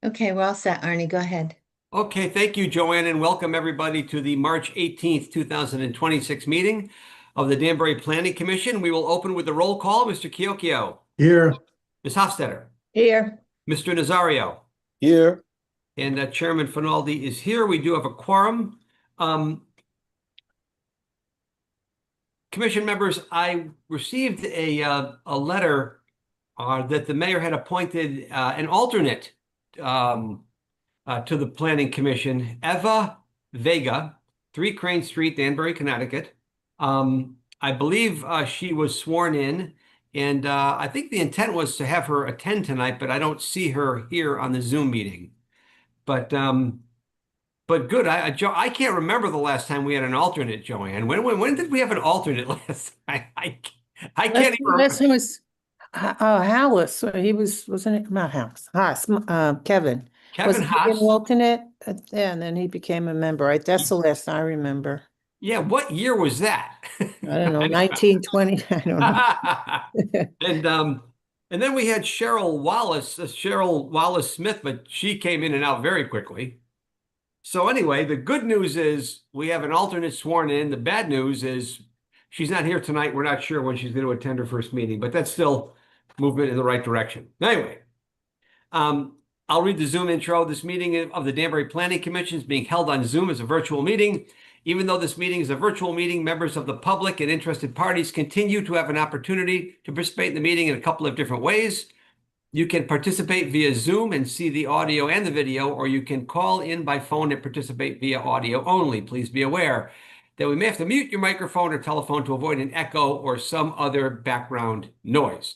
Okay, we're all set, Arnie. Go ahead. Okay, thank you, Joanne, and welcome everybody to the March 18th, 2026 meeting of the Danbury Planning Commission. We will open with the roll call. Mr. Kiokio, Here. Ms. Hofstetter, Here. Mr. Nazario, Here. and Chairman Finaldi is here. We do have a quorum. Commission members, I received a letter that the mayor had appointed an alternate to the Planning Commission, Eva Vega, 3 Crane Street, Danbury, Connecticut. I believe she was sworn in, and I think the intent was to have her attend tonight, but I don't see her here on the Zoom meeting. But good. I can't remember the last time we had an alternate, Joanne. When did we have an alternate last time? I can't even Last remember. one was Hallis. He wasn't it? Not Hallis. Haas, Kevin. Kevin Was he an Haas. alternate? Yeah, and then he became a member. Right, that's the last I remember. Yeah, what year was that? I don't know, 1920. I don't know. And then we had Cheryl Wallace Smith, but she came in and out very quickly. So anyway, the good news is we have an alternate sworn in. The bad news is she's not here tonight. We're not sure when she's going to attend her first meeting, but that's still movement in the right direction. Anyway, I'll read the Zoom intro. This meeting of the Danbury Planning Commission is being held on Zoom as a virtual meeting. Even though this meeting is a virtual meeting, members of the public and interested parties continue to have an opportunity to participate in the meeting in a couple of different ways. You can participate via Zoom and see the audio and the video, or you can call in by phone and participate via audio only. Please be aware that we may have to mute your microphone or telephone to avoid an echo or some other background noise.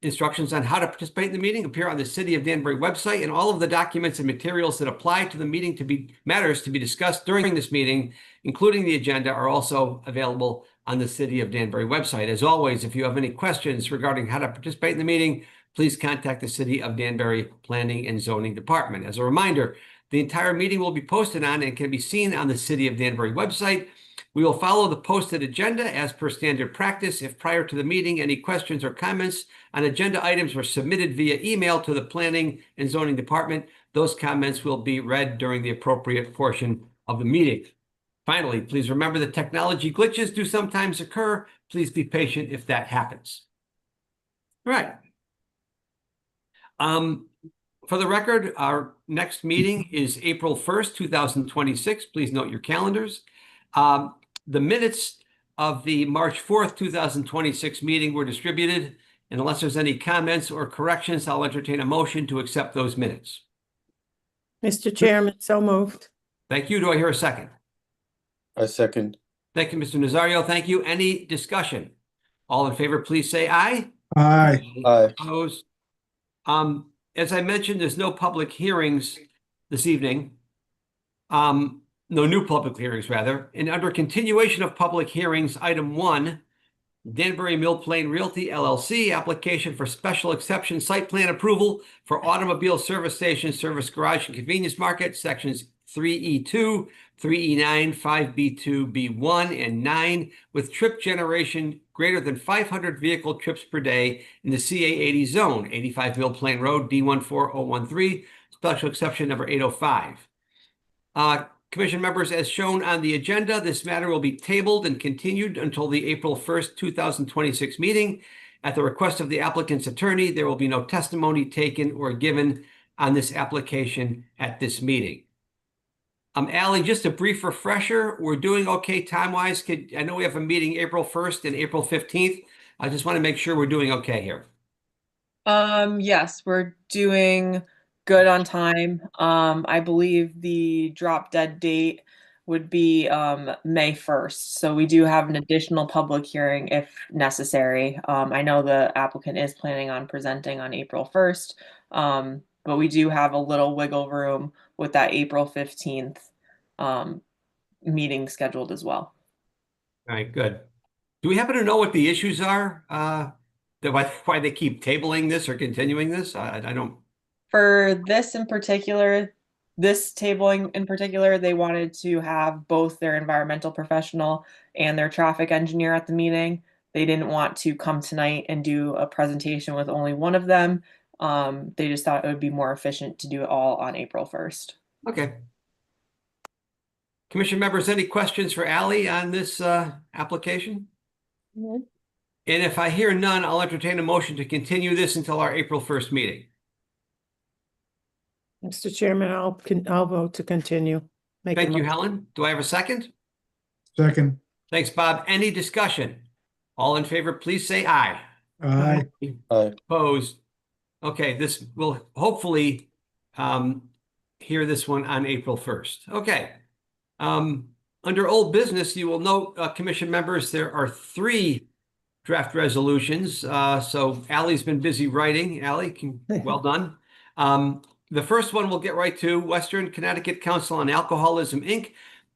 Instructions on how to participate in the meeting appear on the City of Danbury website, and all of the documents and materials that apply to the meeting matters to be discussed during this meeting, including the agenda, are also available on the City of Danbury website. As always, if you have any questions regarding how to participate in the meeting, please contact the City of Danbury Planning and Zoning Department. As a reminder, the entire meeting will be posted on and can be seen on the City of Danbury website. We will follow the posted agenda as per standard practice. If prior to the meeting any questions or comments on agenda items were submitted via email to the Planning and Zoning Department, those comments will be read during the appropriate portion of the meeting. Finally, please remember that technology glitches do sometimes occur. Please be patient if that happens. All right. For the record, our next meeting is April 1st, 2026. Please note your calendars. The minutes of the March 4th, 2026 meeting were distributed, and unless there's any comments or corrections, I'll entertain a motion to accept those minutes. Mr. Chairman, so moved. Thank you. Do I hear a second? A second. Thank you, Mr. Nazario. Thank you. Any discussion? All in favor, please say aye. Aye. Aye. Opposed? As I mentioned, there's no public hearings this evening. No new public hearings, rather. And under continuation of public hearings, item 1, Danbury Mill Plain Realty LLC, application for special exception site plan approval for automobile service station, service garage, and convenience market, sections 3E2, 3E9, 5B2, B1, and 9, with trip generation greater than 500 vehicle trips per day in the CA80 zone, 85 Mill Plain Road, D14013, special exception number 805. Commission members, as shown on the agenda, this matter will be tabled and continued until the April 1st, 2026 meeting. At the request of the applicant's attorney, there will be no testimony taken or given on this application at this meeting. Allie, just a brief refresher. We're doing okay time-wise. I know we have a meeting April 1st and April 15th. I just want to make sure we're doing okay here. Yes, we're doing good on time. I believe the drop dead date would be May 1st. So we do have an additional public hearing if necessary. I know the applicant is planning on presenting on April 1st, but we do have a little wiggle room with that April 15th meeting scheduled as well. All right, good. Do we happen to know what the issues are? Why they keep tabling this or continuing this? I don't. For this in particular, this tabling in particular, they wanted to have both their environmental professional and their traffic engineer at the meeting. They didn't want to come tonight and do a presentation with only one of them. They just thought it would be more efficient to do it all on April 1st. Okay. Commission members, any questions for Ally on this application? And if I hear none, I'll entertain a motion to continue this until our April 1st meeting. Mr. Chairman, I'll vote to continue. Make a Thank you, motion. Helen. Do I have a second? Second. Thanks, Bob. Any discussion? All in favor, please say aye. Aye. Aye. Opposed? Okay, this will hopefully hear this one on April 1st. Okay. Under old business, you will note, commission members, there are 3 draft resolutions. So Ally's been busy writing. Ally, well done. The first one we'll get right to: Western Connecticut Council on Alcoholism, Inc.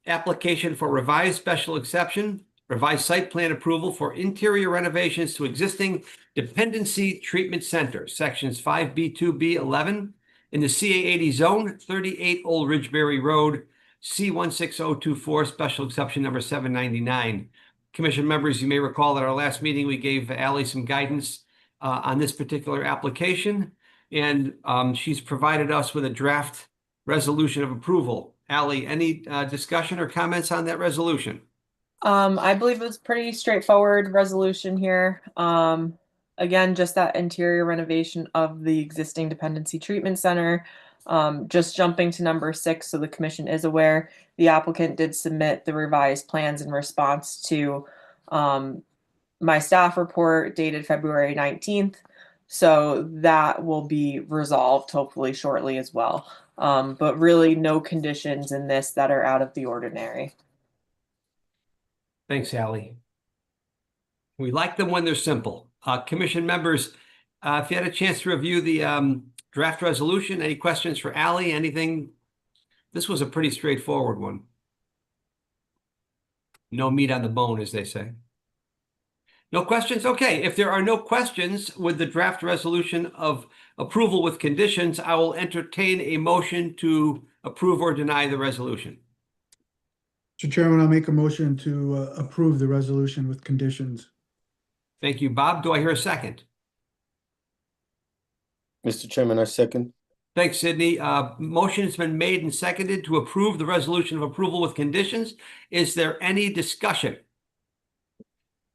Application for revised special exception, revised site plan approval for interior renovations to existing dependency treatment centers, sections 5B2B 11 in the CA80 zone, 38 Old Ridgeberry Road, C16024, special exception number 799. Commission members, you may recall at our last meeting, we gave Ally some guidance on this particular application, and she's provided us with a draft resolution of approval. Ally, any discussion or comments on that resolution? I believe it's pretty straightforward resolution here. Again, just that interior renovation of the existing dependency treatment center. Just jumping to number 6, so the commission is aware, the applicant did submit the revised plans in response to my staff report dated February 19th. So that will be resolved hopefully shortly as well. But really no conditions in this that are out of the ordinary. Thanks, Ally. We like them when they're simple. Commission members, if you had a chance to review the draft resolution, any questions for Ally? Anything? This was a pretty straightforward one. No meat on the bone, as they say. No questions? Okay, if there are no questions with the draft resolution of approval with conditions, I will entertain a motion to approve or deny the resolution. Mr. Chairman, I'll make a motion to approve the resolution with conditions. Thank you, Bob. Do I hear a second? Mr. Chairman, I second. Thanks, Sydney. Motion has been made and seconded to approve the resolution of approval with conditions. Is there any discussion?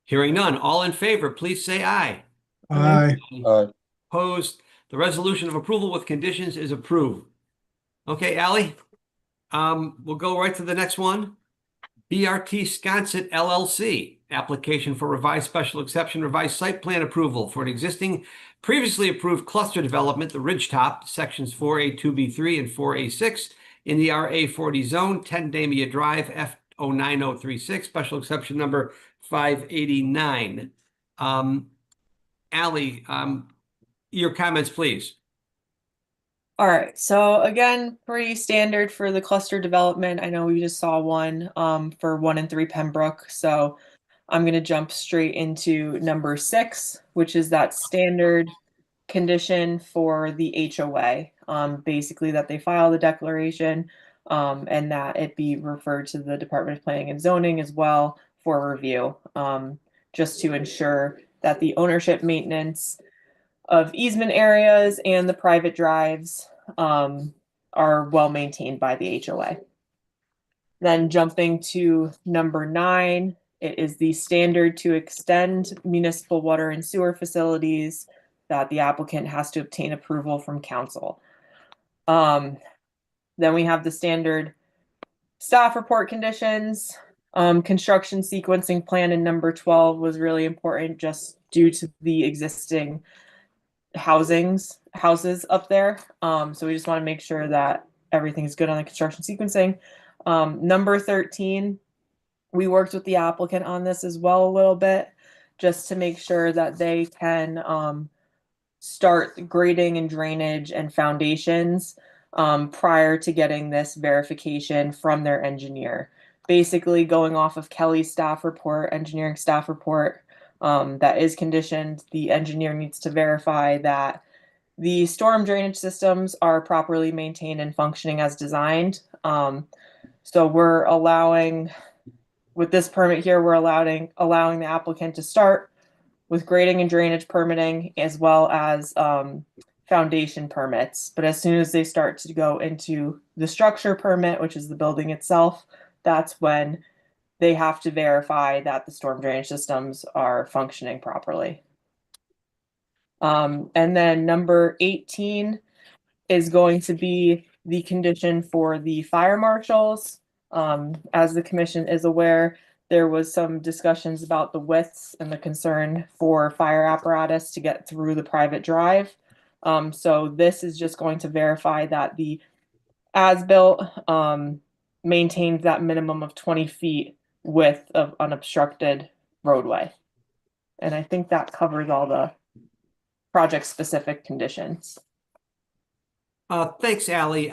Hearing none. All in favor, please say aye. Aye. Aye. Opposed? The resolution of approval with conditions is approved. Okay, Ally, we'll go right to the next one. BRT Sconset LLC, application for revised special exception, revised site plan approval for an existing previously approved cluster development, the Ridgetop, sections 4A2B3 and 4A6 in the RA40 zone, 10 Damia Drive, F09036, special exception number 589. Ally, your comments, please. All right, so again, pretty standard for the cluster development. I know we just saw one for 1 and 3 Pembroke, so I'm going to jump straight into number 6, which is that standard condition for the HOA. Basically that they file the declaration and that it be referred to the Department of Planning and Zoning as well for review, just to ensure that the ownership, maintenance of easement areas and the private drives are well maintained by the HOA. Then jumping to number 9, it is the standard to extend municipal water and sewer facilities that the applicant has to obtain approval from council. Then we have the standard staff report conditions. Construction sequencing plan in number 12 was really important just due to the existing houses up there. So we just want to make sure that everything's good on the construction sequencing. Number 13, we worked with the applicant on this as well a little bit, just to make sure that they can start grading and drainage and foundations prior to getting this verification from their engineer. Basically going off of Kelly's staff report, engineering staff report, that is conditioned. The engineer needs to verify that the storm drainage systems are properly maintained and functioning as designed. So we're allowing, with this permit here, we're allowing the applicant to start with grading and drainage permitting, as well as foundation permits, but as soon as they start to go into the structure permit, which is the building itself, that's when they have to verify that the storm drainage systems are functioning properly. And then number 18 is going to be the condition for the fire marshals. As the commission is aware, there was some discussions about the widths and the concern for fire apparatus to get through the private drive. So this is just going to verify that the as-built maintains that minimum of 20 feet width of unobstructed roadway. And I think that covers all the project-specific conditions. Thanks, Ally.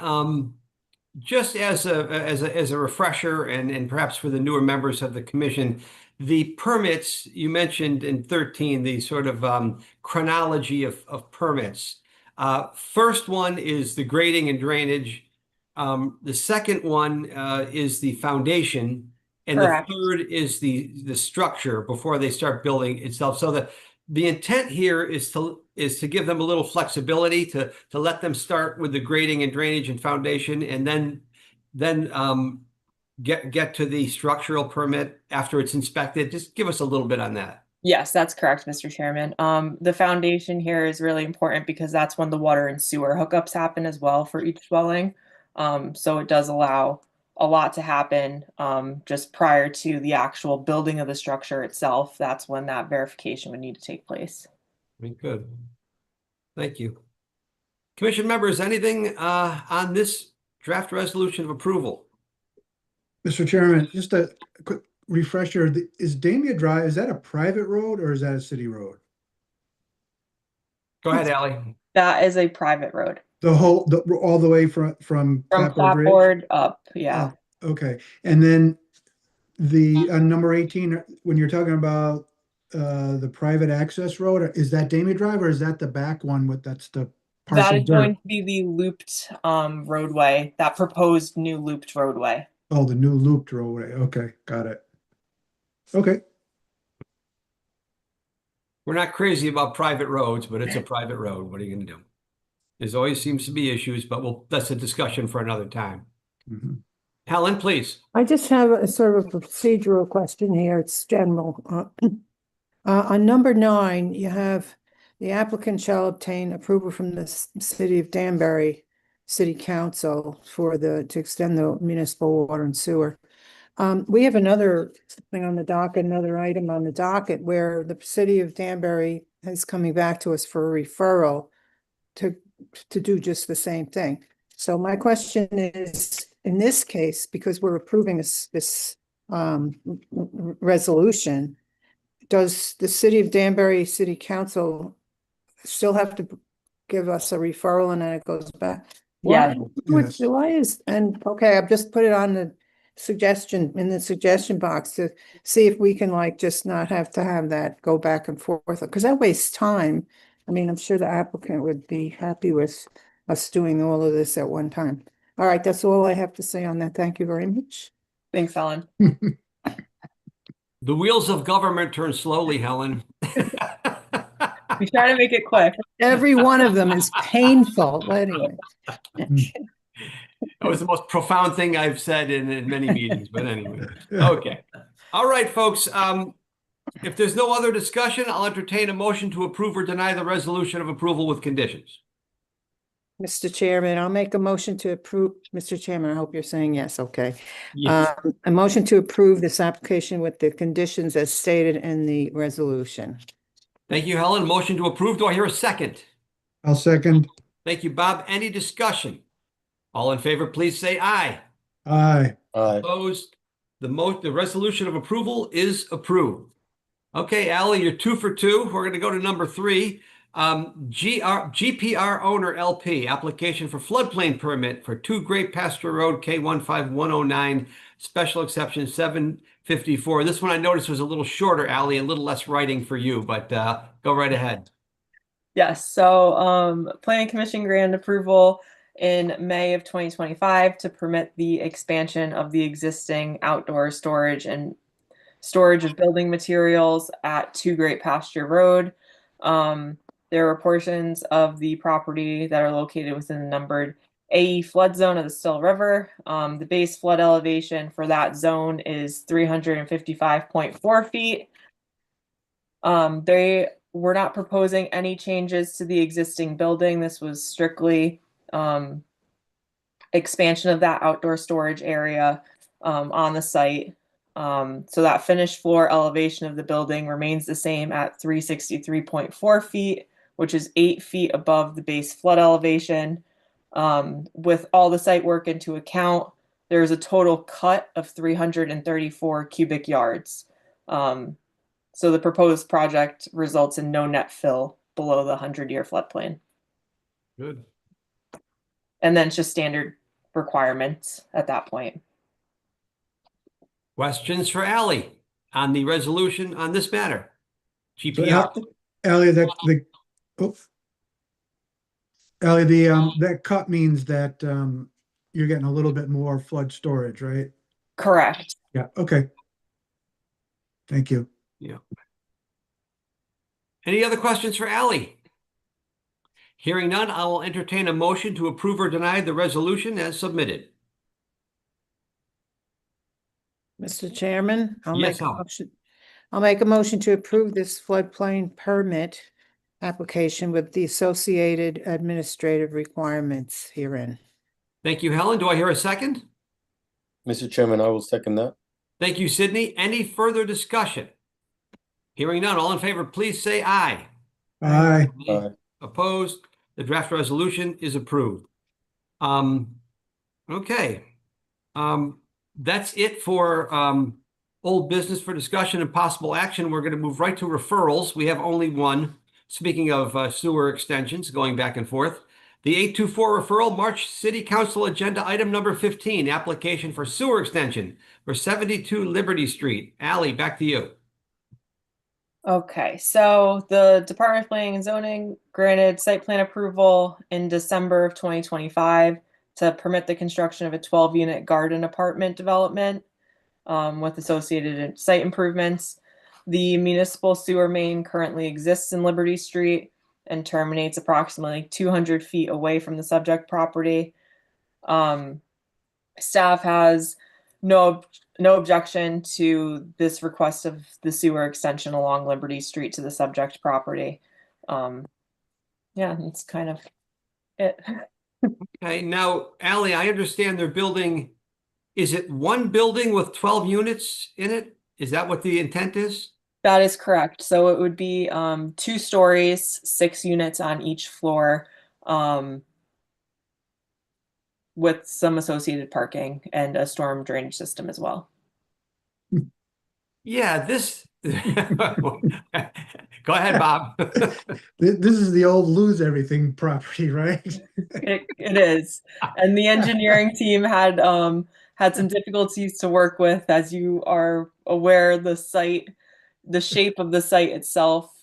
Just as a refresher and perhaps for the newer members of the commission, the permits you mentioned in 13, the sort of chronology of permits. First one is the grading and drainage. The second one is the foundation, and Correct. the third is the structure before they start building itself. So the intent here is to give them a little flexibility to let them start with the grading and drainage and foundation, and then get to the structural permit after it's inspected. Just give us a little bit on that. Yes, that's correct, Mr. Chairman. The foundation here is really important because that's when the water and sewer hookups happen as well for each dwelling. So it does allow a lot to happen just prior to the actual building of the structure itself. That's when that verification would need to take place. Very good. Thank you. Commission members, anything on this draft resolution of approval? Mr. Chairman, just a quick refresher, is Damia Drive, is that a private road or is that a city road? Go ahead, Ally. That is a private road. All the way from From Clapboard Bridge? Clapboard up, yeah. Oh, okay, and then the number 18, when you're talking about the private access road, is that Damia Drive or is that the back one that's the That parcel is dirt? going to be the looped roadway, that proposed new looped roadway. Oh, the new looped roadway. Okay, got it. Okay, We're not crazy about private roads, but it's a private road. What are you going to do? There always seems to be issues, but that's a discussion for another time. mhm. Helen, please. I just have a sort of a procedural question here. It's general. On number 9, you have the applicant shall obtain approval from the city of Danbury City Council to extend the municipal water and sewer. We have another thing on the docket, another item on the docket where the city of Danbury is coming back to us for a referral to do just the same thing. So my question is, in this case, because we're approving this resolution, does the city of Danbury City Council still have to give us a referral and then it goes back? Yeah. Yes. Okay, I've just put it on the suggestion box to see if we can just not have to have that go back and forth, because that wastes time. I mean, I'm sure the applicant would be happy with us doing all of this at one time. All right, that's all I have to say on that. Thank you very much. Thanks, Helen. The wheels of government turn slowly, Helen. We try to make it quick. Every one of them is painful, anyway. That was the most profound thing I've said in many meetings, but anyway. Okay. All right, folks. If there's no other discussion, I'll entertain a motion to approve or deny the resolution of approval with conditions. Mr. Chairman, I'll make a motion to approve. Mr. Chairman, I hope you're saying yes, okay. Yes. A motion to approve this application with the conditions as stated in the resolution. Thank you, Helen. Motion to approve. Do I hear a second? I'll second. Thank you, Bob. Any discussion? All in favor, please say aye. Aye. Aye. Opposed? The resolution of approval is approved. Okay, Ally, you're 2 for 2. We're going to go to number 3. GPR owner LP, application for floodplain permit for 2 Great Pasture Road, K15109, special exception 754. This one I noticed was a little shorter, Ally, a little less writing for you, but go right ahead. Yes, so Planning Commission granted approval in May of 2025 to permit the expansion of the existing outdoor storage and storage of building materials at 2 Great Pasture Road. There are portions of the property that are located within the numbered AE flood zone of the Still River. The base flood elevation for that zone is 355.4 feet. They were not proposing any changes to the existing building. This was strictly expansion of that outdoor storage area on the site. So that finished floor elevation of the building remains the same at 363.4 feet, which is 8 feet above the base flood elevation. With all the site work into account, there's a total cut of 334 cubic yards. So the proposed project results in no net fill below the 100-year floodplain. Good. And then it's just standard requirements at that point. Questions for Ally on the resolution on this matter? So GPR. Ally, that cut means that you're getting a little bit more flood storage, right? Correct. Yeah, okay. Thank you. Yeah. Any other questions for Ally? Hearing none, I will entertain a motion to approve or deny the resolution as submitted. Mr. Chairman, Yes, Helen. I'll make a motion to approve this floodplain permit application with the associated administrative requirements herein. Thank you, Helen. Do I hear a second? Mr. Chairman, I will second that. Thank you, Sydney. Any further discussion? Hearing none, all in favor, please say aye. Aye. Aye. Opposed? The draft resolution is approved. Okay. That's it for old business for discussion and possible action. We're going to move right to referrals. We have only one. Speaking of sewer extensions going back and forth, the 824 referral, March City Council agenda item number 15, application for sewer extension for 72 Liberty Street. Ally, back to you. Okay, so the Department of Planning and Zoning granted site plan approval in December of 2025 to permit the construction of a 12-unit garden apartment development with associated site improvements. The municipal sewer main currently exists in Liberty Street and terminates approximately 200 feet away from the subject property. Staff has no objection to this request of the sewer extension along Liberty Street to the subject property. Yeah, that's kind of it. Okay, now, Ally, I understand they're building, is it one building with 12 units in it? Is that what the intent is? That is correct. So it would be 2 stories, 6 units on each floor, with some associated parking and a storm drainage system as well. Yeah, this. Go ahead, Bob. This is the old lose everything property, right? It is. And the engineering team had some difficulties to work with. As you are aware, the shape of the site itself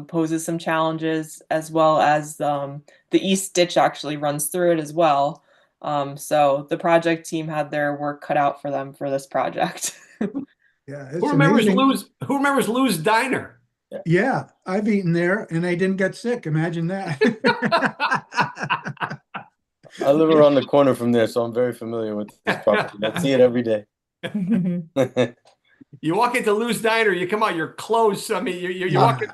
poses some challenges, as well as the east ditch actually runs through it as well. So the project team had their work cut out for them for this project. Yeah, it's Who remembers amazing. Lou's Diner? Yeah, I've eaten there and I didn't get sick. Imagine that. I live around the corner from there, so I'm very familiar with this property. I see it every day. You walk into Lou's Diner, you come out, your clothes. I mean, you walk in,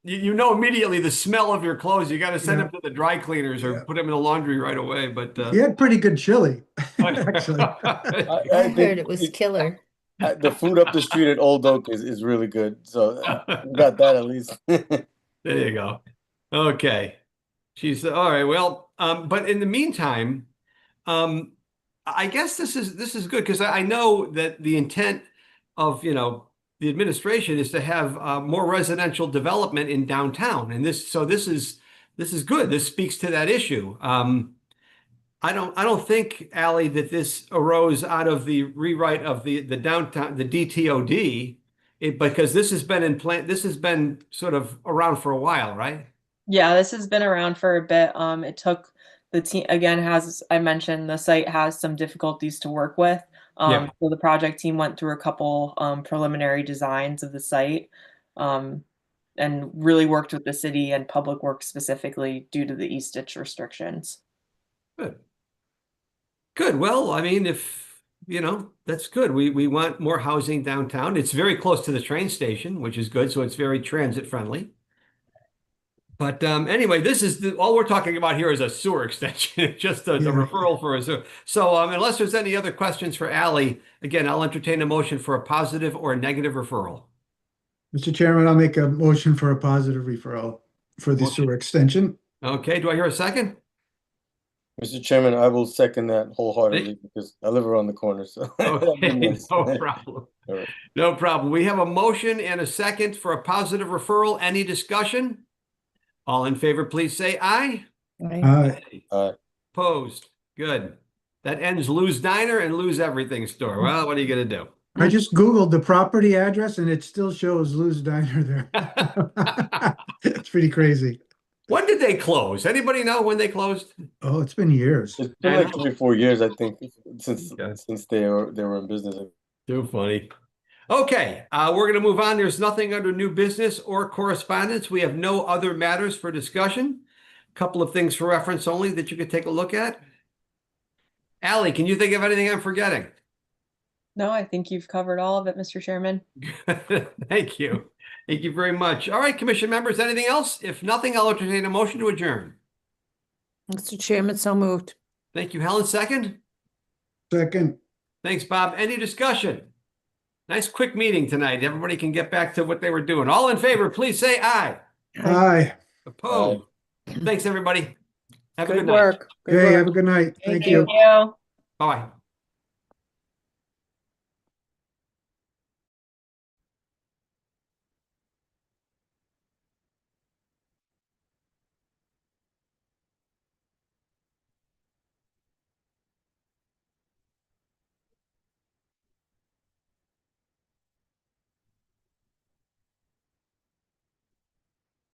you know immediately the smell of your clothes. You got to send them to the dry cleaners or put them in the laundry right away. But He had pretty good chili, actually. I heard it was killer. The food up the street at Old Oak is really good. So we got that at least. There you go. Okay. She's all right. Well, but in the meantime, I guess this is good because I know that the intent of, the administration is to have more residential development in downtown. And this is good. This speaks to that issue. I don't think, Ally, that this arose out of the rewrite of the downtown, the DTOD, because this has been sort of around for a while, right? Yeah, this has been around for a bit. It took the team, again, as I mentioned, the site has some difficulties to work with. So the project team went through a couple preliminary designs of the site. and really worked with the city and Public Works specifically due to the East Ditch restrictions. Good. Good. Well, I mean, if, you know, that's good. We want more housing downtown. It's very close to the train station, which is good. So it's very transit friendly. But anyway, this is all we're talking about here is a sewer extension, just the referral for a sewer. So unless there's any other questions for Ally, again, I'll entertain a motion for a positive or a negative referral. Mr. Chairman, I'll make a motion for a positive referral for the sewer extension. Okay, do I hear a second? Mr. Chairman, I will second that wholeheartedly because I live around the corner. So Okay, no problem. All right. No problem. We have a motion and a second for a positive referral. Any discussion? All in favor, please say aye. Opposed. Good. That ends Lou's Diner and Lou's Everything Store. Well, what are you going to do? I just Googled the property address and it still shows Lou's Diner there. It's pretty crazy. When did they close? Anybody know when they closed? Oh, it's been years. It's been like 3 or 4 years, I think, since they were in business. Too funny. Okay, we're going to move on. There's nothing under new business or correspondence. We have no other matters for discussion. A couple of things for reference only that you could take a look at. Ally, can you think of anything I'm forgetting? No, I think you've covered all of it, Mr. Chairman. Thank you. Thank you very much. All right, commission members, anything else? If nothing, I'll entertain a motion to adjourn. Mr. Chairman, so moved. Thank you, Helen. Second. Second. Thanks, Bob. Any discussion? Nice quick meeting tonight. Everybody can get back to what they were doing. All in favor, please say aye. Aye. Opposed. Thanks, everybody. Have a Good good night. work. Good Hey, work. have a good night. Thank Thank you. Thank you. Bye-bye.